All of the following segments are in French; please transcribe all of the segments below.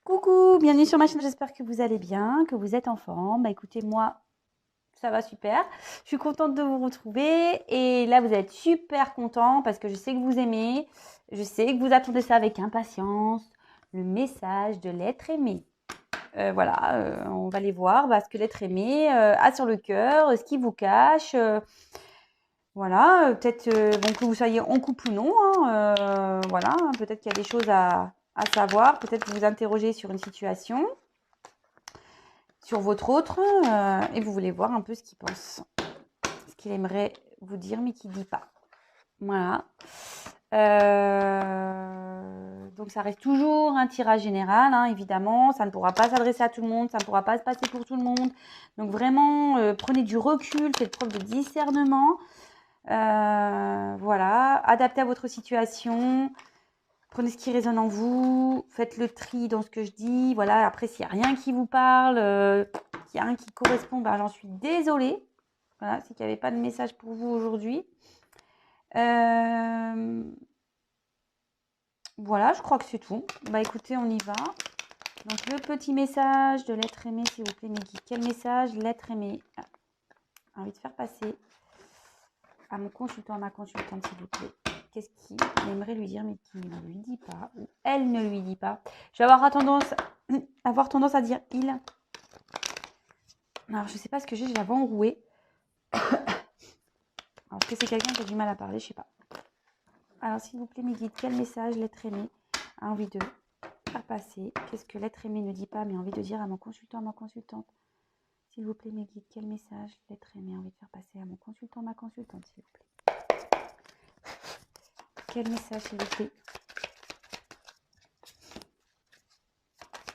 Coucou, bienvenue sur ma chaîne, j'espère que vous allez bien, que vous êtes en forme. Bah écoutez, moi, ça va super. Je suis contente de vous retrouver et là, vous êtes super content parce que je sais que vous aimez, je sais que vous attendez ça avec impatience, le message de l'être aimé. Voilà, on va les voir, ce que l'être aimé a sur le cœur, ce qu'il vous cache. Voilà, peut-être bon, que vous soyez en couple ou non, hein, voilà, peut-être qu'il y a des choses à savoir, peut-être vous vous interrogez sur une situation, sur votre autre, et vous voulez voir un peu ce qu'il pense, ce qu'il aimerait vous dire mais qu'il ne dit pas. Voilà. Donc ça reste toujours un tirage général, hein, évidemment, ça ne pourra pas s'adresser à tout le monde, ça ne pourra pas se passer pour tout le monde. Donc vraiment, prenez du recul, faites preuve de discernement. Voilà, adaptez à votre situation, prenez ce qui résonne en vous, faites le tri dans ce que je dis. Voilà, après, s'il n'y a rien qui vous parle, s'il n'y a rien qui correspond, ben, j'en suis désolée. Voilà, c'est qu'il n'y avait pas de message pour vous aujourd'hui. Voilà, je crois que c'est tout. Bah écoutez, on y va. Donc le petit message de l'être aimé, s'il vous plaît, mes guides. Quel message l'être aimé a envie de faire passer à mon consultant, à ma consultante, s'il vous plaît? Qu'est-ce qu'il aimerait lui dire mais qu'il ne lui dit pas, ou elle ne lui dit pas? Je vais avoir tendance à dire il. Alors je sais pas ce que j'ai la voix enrouée. Alors est-ce que c'est quelqu'un qui a du mal à parler? Je sais pas. Alors s'il vous plaît mes guides, quel message l'être aimé a envie de faire passer? Qu'est-ce que l'être aimé ne dit pas mais a envie de dire à mon consultant, à ma consultante? S'il vous plaît mes guides, quel message l'être aimé a envie de faire passer à mon consultant, à ma consultante, s'il vous plaît? Quel message, s'il vous plaît?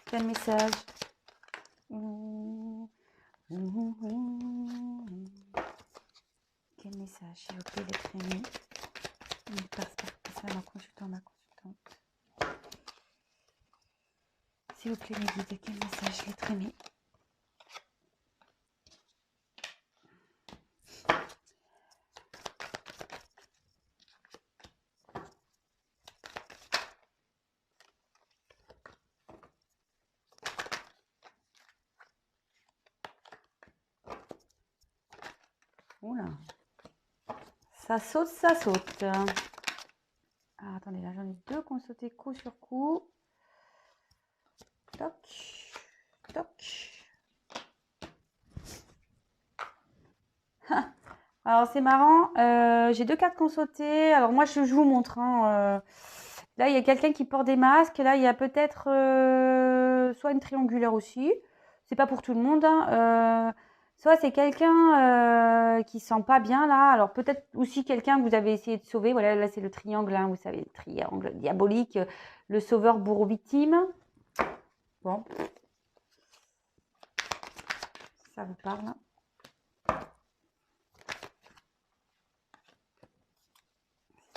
Quel message? Quel message, s'il vous plaît, l'être aimé? Il passe par ça, ma consultante, ma consultante. S'il vous plaît, mes guides, quel message, l'être aimé? Oula. Ça saute, ça saute. Ah, attendez, là, j'en ai deux qui ont sauté coup sur coup. Toc, toc. Alors, c'est marrant. J'ai deux cartes qui ont sauté. Alors, moi, je vous montre. Hein, là, il y a quelqu'un qui porte des masques. Là, il y a peut-être soit une triangulaire aussi. C'est pas pour tout le monde. Hein. Soit c'est quelqu'un qui se sent pas bien là. Alors peut-être aussi quelqu'un que vous avez essayé de sauver. Voilà, là c'est le triangle, hein, vous savez, le triangle diabolique, le sauveur bourreau victime. Bon, ça vous parle.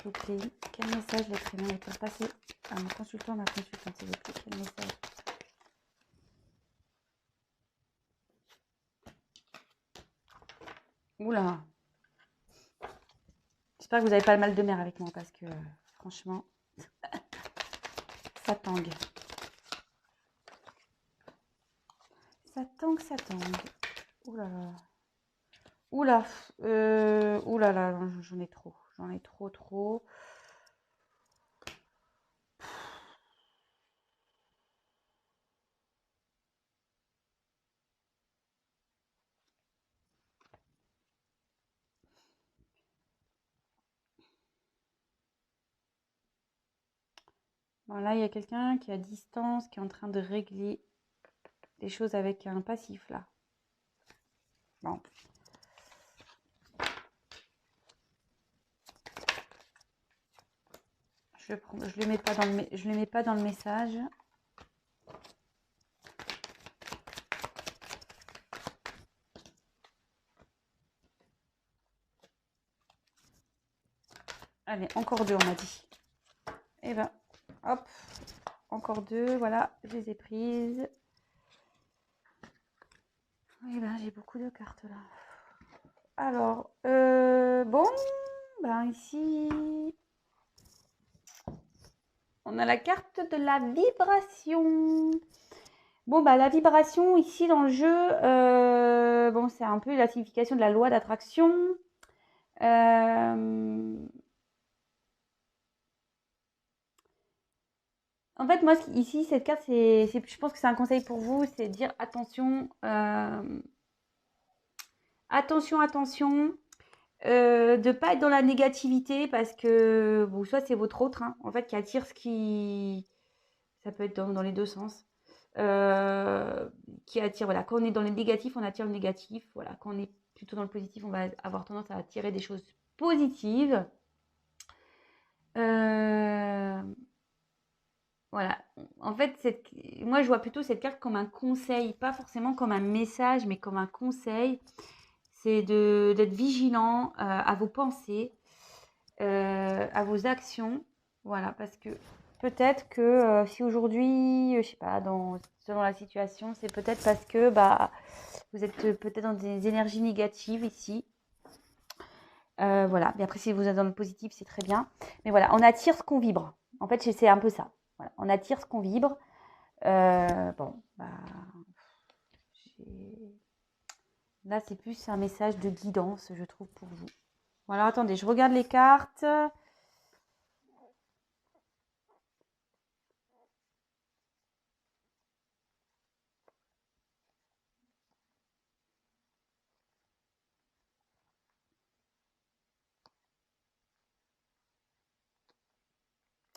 S'il vous plaît, quel message l'être aimé va passer à mon consultant, ma consultante, s'il vous plaît, quel message? Oula. J'espère que vous n'avez pas le mal de mer avec moi parce que franchement, ça tangue. Ça tangue, ça tangue. Oula là. Oula. Oula là, j'en ai trop. J'en ai trop. Bon, là, il y a quelqu'un qui est à distance, qui est en train de régler des choses avec un passif là. Bon. Je le mets pas je le mets pas dans le message. Allez, encore deux, on m'a dit. Et ben, hop, encore deux, voilà, je les ai prises. Et ben, j'ai beaucoup de cartes là. Alors, bon, ben ici, On a la carte de la vibration. Bon, bah, la vibration, ici, dans le jeu, bon, c'est un peu la signification de la loi d'attraction. En fait, moi, ici, cette carte, je pense que c'est un conseil pour vous, c'est de dire attention, attention, de ne pas être dans la négativité parce que, bon, soit c'est votre autre, hein, en fait, qui attire ce qui... Ça peut être dans les deux sens. Qui attire, voilà, quand on est dans le négatif, on attire le négatif. Voilà, quand on est plutôt dans le positif, on va avoir tendance à attirer des choses positives. Voilà. En fait, moi, je vois plutôt cette carte comme un conseil, pas forcément comme un message, mais comme un conseil. C'est d'être vigilant à vos pensées, à vos actions. Voilà, parce que peut-être que si aujourd'hui, je sais pas, selon la situation, c'est peut-être parce que bah, vous êtes peut-être dans des énergies négatives ici. Voilà. Mais après, si vous êtes dans le positif, c'est très bien. Mais voilà, on attire ce qu'on vibre. En fait, c'est un peu ça. Voilà. On attire ce qu'on vibre. Bon, bah, là, c'est plus un message de guidance, je trouve, pour vous. Voilà, attendez, je regarde les cartes.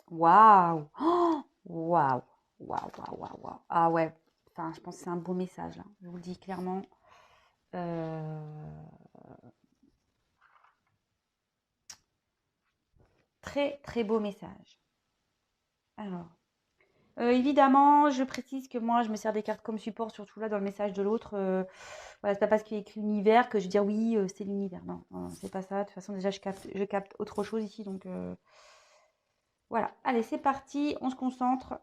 Waouh! Oh, waouh! Waouh, waouh, waouh, waouh. Ah ouais, enfin, je pense que c'est un beau message, là. Je vous le dis clairement. Très, très beau message. Alors, évidemment, je précise que moi, je me sers des cartes comme support, surtout là, dans le message de l'autre. Voilà, c'est pas parce qu'il y a écrit l'univers que je dis oui, c'est l'univers. Non, non, c'est pas ça. De toute façon, déjà, je capte autre chose ici, donc voilà. Allez, c'est parti, on se concentre.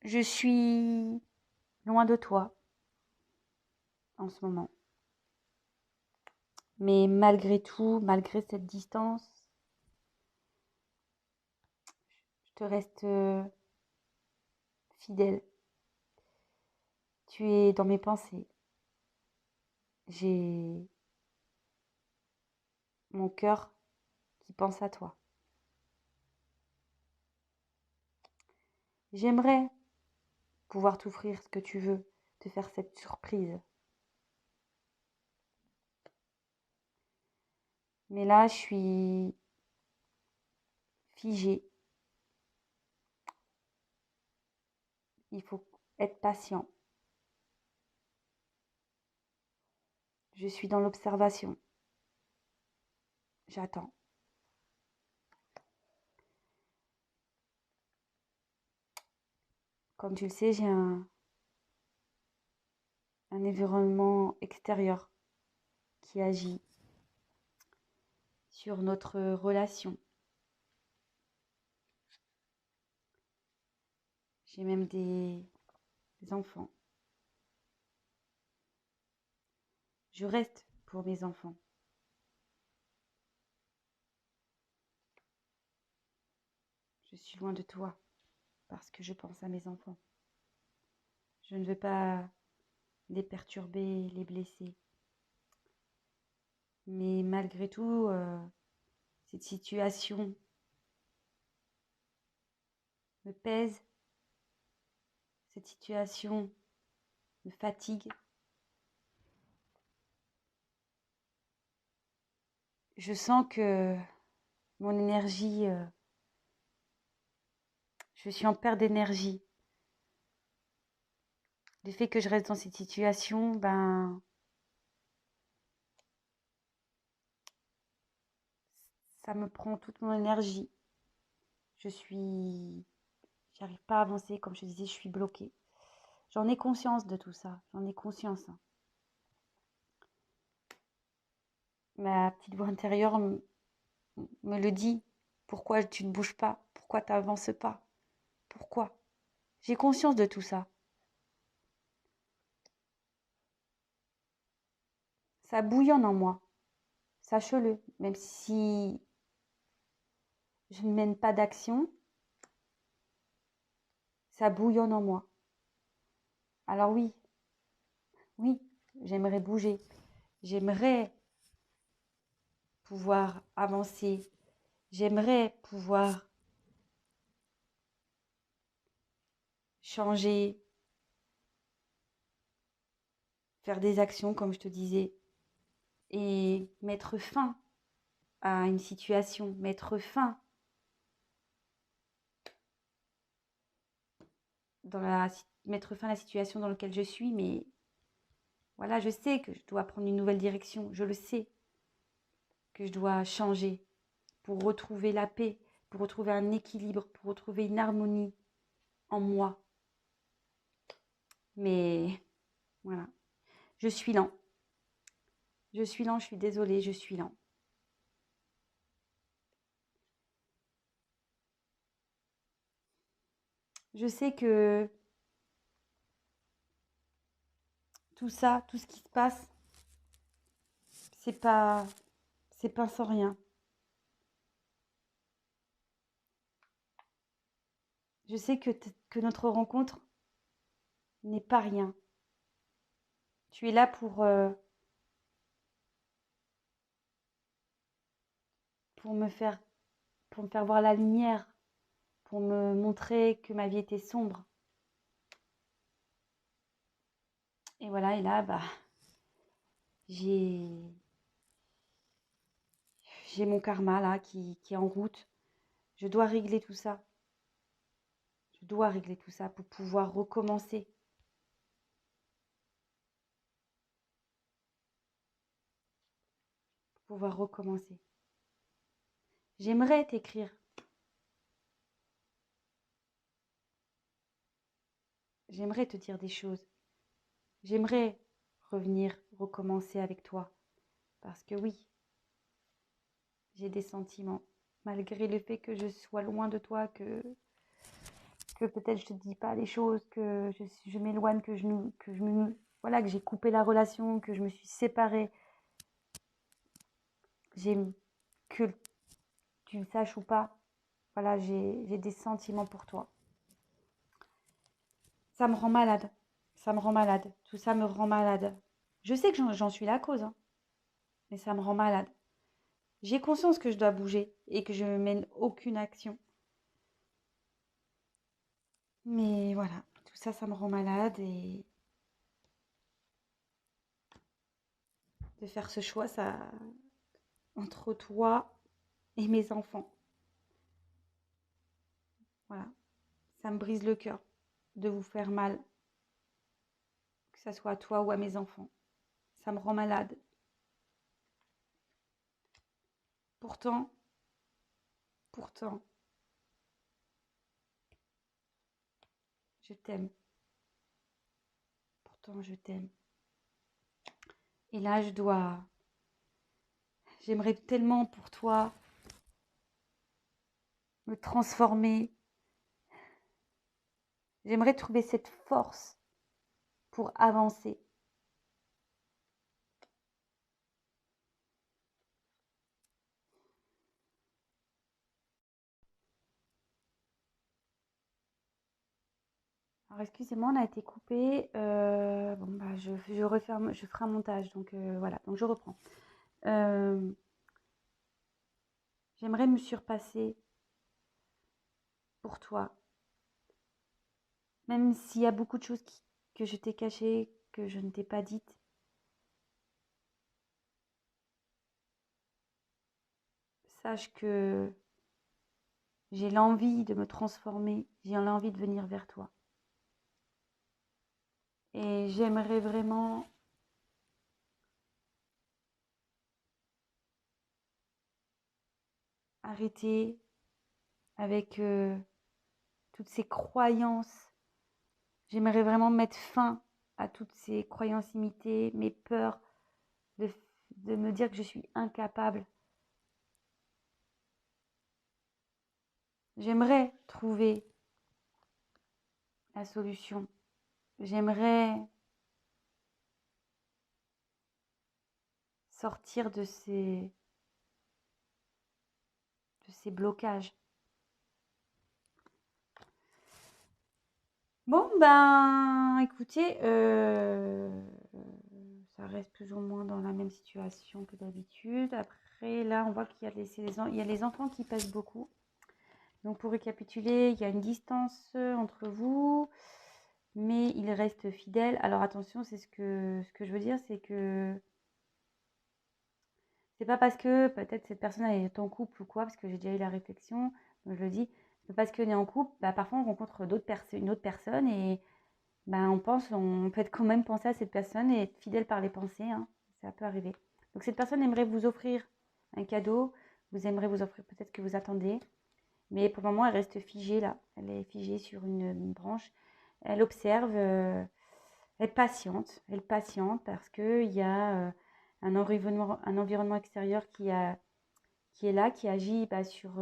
Je suis loin de toi en ce moment. Mais malgré tout, malgré cette distance, je te reste fidèle. Tu es dans mes pensées. J'ai mon cœur qui pense à toi. J'aimerais pouvoir t'offrir ce que tu veux, te faire cette surprise. Mais là, je suis figée. Il faut être patient. Je suis dans l'observation. J'attends. Comme tu le sais, j'ai un environnement extérieur qui agit sur notre relation. J'ai même des enfants. Je reste pour mes enfants. Je suis loin de toi parce que je pense à mes enfants. Je ne veux pas les perturber, les blesser. Mais malgré tout, cette situation me pèse. Cette situation me fatigue. Je sens que mon énergie, je suis en perte d'énergie. Le fait que je reste dans cette situation, ben, ça me prend toute mon énergie. J'arrive pas à avancer, comme je te disais, je suis bloquée. J'en ai conscience de tout ça, j'en ai conscience, hein. Ma petite voix intérieure me le dit. Pourquoi tu ne bouges pas? Pourquoi tu n'avances pas? Pourquoi? J'ai conscience de tout ça. Ça bouillonne en moi. Sache-le. Même si je ne mène pas d'action, ça bouillonne en moi. Alors oui, oui, j'aimerais bouger. J'aimerais pouvoir avancer. J'aimerais pouvoir changer, faire des actions, comme je te disais, et mettre fin à une situation, mettre fin à la situation dans laquelle je suis, mais voilà, je sais que je dois prendre une nouvelle direction, je le sais, que je dois changer pour retrouver la paix, pour retrouver un équilibre, pour retrouver une harmonie en moi. Mais voilà, je suis lent. Je suis lent, je suis désolée, je suis lent. Je sais que tout ça, tout ce qui se passe, c'est pas, c'est pas sans rien. Je sais que notre rencontre n'est pas rien. Tu es là pour me faire, pour me faire voir la lumière, pour me montrer que ma vie était sombre. Et voilà, et là, bah, j'ai, j'ai mon karma là qui est en route. Je dois régler tout ça. Je dois régler tout ça pour pouvoir recommencer. Pour pouvoir recommencer. J'aimerais t'écrire. J'aimerais te dire des choses. J'aimerais revenir, recommencer avec toi. Parce que oui, j'ai des sentiments. Malgré le fait que je sois loin de toi, que peut-être je te dis pas les choses, que je m'éloigne, voilà, que j'ai coupé la relation, que je me suis séparée. Que tu le saches ou pas, voilà, j'ai des sentiments pour toi. Ça me rend malade. Ça me rend malade. Tout ça me rend malade. Je sais que j'en suis la cause, hein, mais ça me rend malade. J'ai conscience que je dois bouger et que je ne mène aucune action. Mais voilà, tout ça, ça me rend malade et de faire ce choix, ça, entre toi et mes enfants. Voilà, ça me brise le cœur de vous faire mal, que ce soit à toi ou à mes enfants. Ça me rend malade. Pourtant, pourtant, je t'aime. Pourtant, je t'aime. Et là, j'aimerais tellement pour toi me transformer. J'aimerais trouver cette force pour avancer. Alors, excusez-moi, on a été coupé. Bon, bah, je ferai un montage. Donc, voilà, donc je reprends. Euh, J'aimerais me surpasser pour toi. Même s'il y a beaucoup de choses que je t'ai cachées, que je ne t'ai pas dites. Sache que j'ai l'envie de me transformer. J'ai l'envie de venir vers toi. Et j'aimerais vraiment arrêter avec toutes ces croyances. J'aimerais vraiment mettre fin à toutes ces croyances limitées, mes peurs de, de me dire que je suis incapable. J'aimerais trouver la solution. J'aimerais sortir de ces blocages. Bon, ben, écoutez, ça reste plus ou moins dans la même situation que d'habitude. Après, là, on voit qu'il y a les enfants qui pèsent beaucoup. Donc, pour récapituler, il y a une distance entre vous, mais il reste fidèle. Alors, attention, c'est ce que je veux dire, c'est que c'est pas parce que peut-être cette personne est en couple ou quoi, parce que j'ai déjà eu la réflexion, donc je le dis, c'est parce qu'on est en couple, bah, parfois on rencontre une autre personne et bah, on peut être quand même penser à cette personne et être fidèle par les pensées, hein, ça peut arriver. Donc cette personne aimerait vous offrir un cadeau, vous aimerez vous offrir peut-être que vous attendez, mais pour le moment elle reste figée là, elle est figée sur une branche, elle observe, elle patiente parce qu'il y a un environnement extérieur qui est là, qui agit bah, sur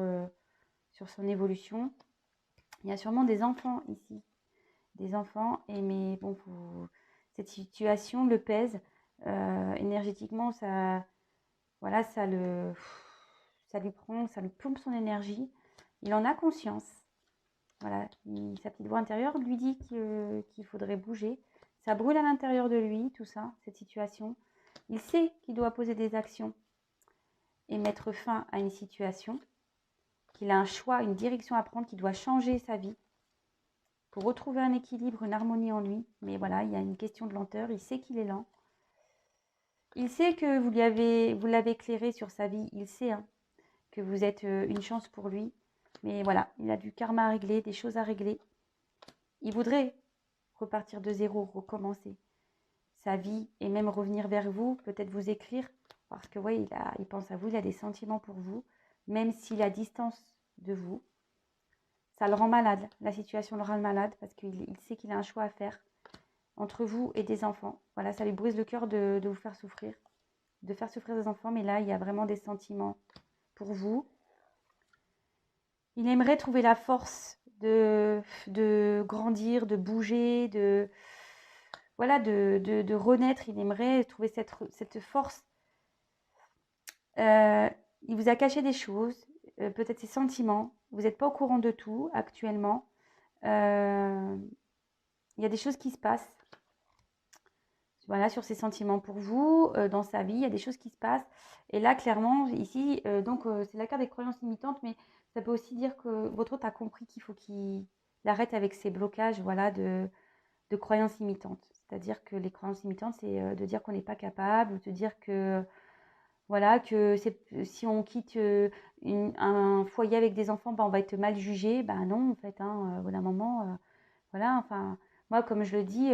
son évolution. Il y a sûrement des enfants ici, des enfants, mais bon, cette situation le pèse. Énergétiquement, voilà, ça lui plombe son énergie. Il en a conscience. Voilà, sa petite voix intérieure lui dit qu'il faudrait bouger. Ça brûle à l'intérieur de lui, tout ça, cette situation. Il sait qu'il doit poser des actions et mettre fin à une situation, qu'il a un choix, une direction à prendre, qu'il doit changer sa vie pour retrouver un équilibre, une harmonie en lui. Mais voilà, il y a une question de lenteur, il sait qu'il est lent. Il sait que vous l'avez éclairé sur sa vie, il sait hein, que vous êtes une chance pour lui. Mais voilà, il a du karma à régler, des choses à régler. Il voudrait repartir de zéro, recommencer sa vie et même revenir vers vous, peut-être vous écrire, parce que ouais, il pense à vous, il a des sentiments pour vous, même s'il a distance de vous. Ça le rend malade, la situation le rend malade, parce qu'il sait qu'il a un choix à faire entre vous et des enfants. Voilà, ça lui brise le cœur de vous faire souffrir, de faire souffrir des enfants, mais là, il y a vraiment des sentiments pour vous. Il aimerait trouver la force de grandir, de bouger, voilà, de renaître. Il aimerait trouver cette force. Il vous a caché des choses, peut-être ses sentiments. Vous n'êtes pas au courant de tout actuellement. Il y a des choses qui se passent. Voilà, sur ses sentiments pour vous, dans sa vie, il y a des choses qui se passent. Et là, clairement, ici, c'est la carte des croyances limitantes, mais ça peut aussi dire que votre hôte a compris qu'il faut qu'il arrête avec ses blocages, voilà, de croyances limitantes. C'est-à-dire que les croyances limitantes, c'est de dire qu'on n'est pas capable, ou de dire que, voilà, que si on quitte un foyer avec des enfants, bah, on va être mal jugé. Ben non, en fait, hein, au bout d'un moment, voilà, enfin, moi, comme je le dis,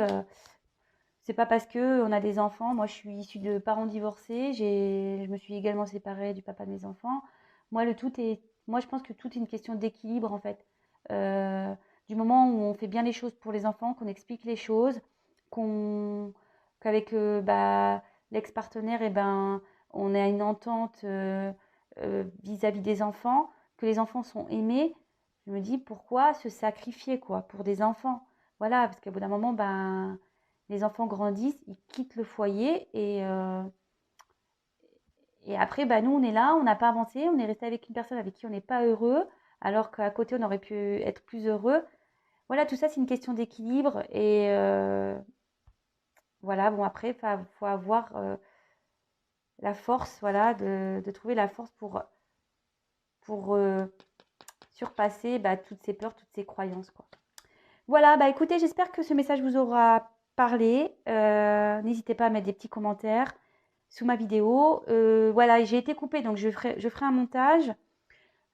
c'est pas parce que on a des enfants. Moi, je suis issue de parents divorcés. Je me suis également séparée du papa de mes enfants. Moi, je pense que tout est une question d'équilibre en fait. Euh, du moment où on fait bien les choses pour les enfants, qu'on explique les choses, qu'on, qu'avec bah, l'ex-partenaire, on a une entente vis-à-vis des enfants, que les enfants sont aimés. Je me dis pourquoi se sacrifier quoi pour des enfants. Voilà, parce qu'au bout d'un moment, ben les enfants grandissent, ils quittent le foyer et après, bah, nous, on est là, on n'a pas avancé, on est resté avec une personne avec qui on n'est pas heureux, alors qu'à côté, on aurait pu être plus heureux. Voilà, tout ça, c'est une question d'équilibre et voilà, bon, après, faut avoir la force, voilà, de trouver la force pour surpasser bah, toutes ces peurs, toutes ces croyances, quoi. Voilà, bah écoutez, j'espère que ce message vous aura parlé. N'hésitez pas à mettre des petits commentaires sous ma vidéo. Voilà, j'ai été coupée, donc je ferai un montage.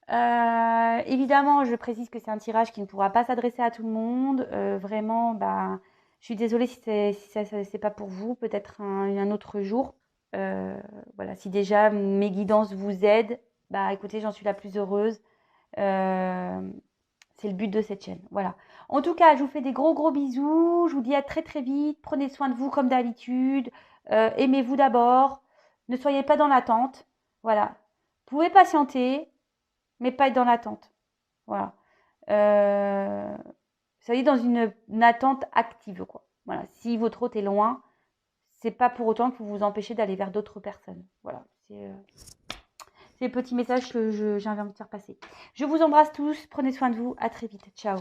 Évidemment, je précise que c'est un tirage qui ne pourra pas s'adresser à tout le monde. Vraiment, bah, je suis désolée si c'est pas pour vous. Peut-être un autre jour. Voilà, si déjà mes guidances vous aident, bah écoutez, j'en suis la plus heureuse. C'est le but de cette chaîne. Voilà. En tout cas, je vous fais des gros gros bisous. Je vous dis à très très vite. Prenez soin de vous comme d'habitude. Aimez-vous d'abord. Ne soyez pas dans l'attente. Voilà. Vous pouvez patienter, mais pas être dans l'attente. Voilà. Soyez dans une attente active, quoi. Voilà. Si votre hôte est loin, c'est pas pour autant que vous vous empêchez d'aller vers d'autres personnes. Voilà, c'est le petit message que j'avais envie de faire passer. Je vous embrasse tous, prenez soin de vous, à très vite, ciao.